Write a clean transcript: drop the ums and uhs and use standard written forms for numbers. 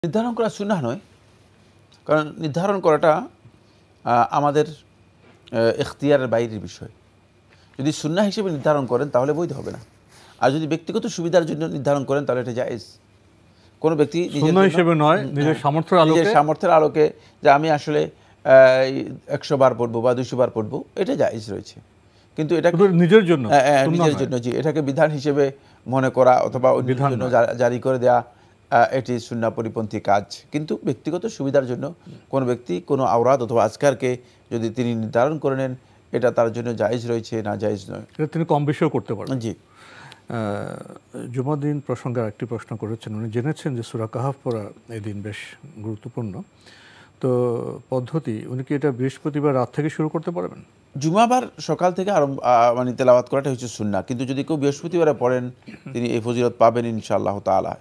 নির্ধারণ করা সুন্নাহ নয়, কারণ নির্ধারণ করাটা আমাদের এখতিয়ারের বাইরের বিষয়। যদি সুন্নাহ হিসেবে নির্ধারণ করেন তাহলে বৈধ হবে না, আর যদি ব্যক্তিগত সুবিধার জন্য নির্ধারণ করেন তাহলে এটা জায়েজ। কোনো ব্যক্তি সুন্নাহ হিসেবে নয়, নিজের সামর্থ্যের আলোকে যে আমি আসলে 100 বার পড়বো বা 200 বার পড়বো, এটা জায়েজ রয়েছে। কিন্তু এটা নিজের জন্য জি, এটাকে বিধান হিসেবে মনে করা অথবা অন্যের জন্য জারি করে দেয়া, এটি সুন্নাহ পরিপন্থী কাজ। কিন্তু ব্যক্তিগত সুবিধার জন্য কোনো ব্যক্তি কোনো আওরাত অথবা আজকারকে যদি তিনি নির্ধারণ করে নেন, এটা তার জন্য জায়েজ রয়েছে, না জায়েজ নয়। এটা তিনি কম বেশিও করতে পারেন। জি। জুমার দিন প্রসঙ্গে আরেকটি প্রশ্ন করেছেন, উনি জেনেছেন যে সূরা কাহাফ পড়া এই দিন বেশ গুরুত্বপূর্ণ, তো পদ্ধতি উনি কি এটা বৃহস্পতিবার রাত থেকে শুরু করতে পারবেন? জুমাবার সকাল থেকে মানে তেলাওয়াত করাটা হচ্ছে সুন্নাহ, কিন্তু যদি কেউ বৃহস্পতিবারে পড়েন তিনি এই ফজিলত পাবেন ইনশাআল্লাহ তাআলা।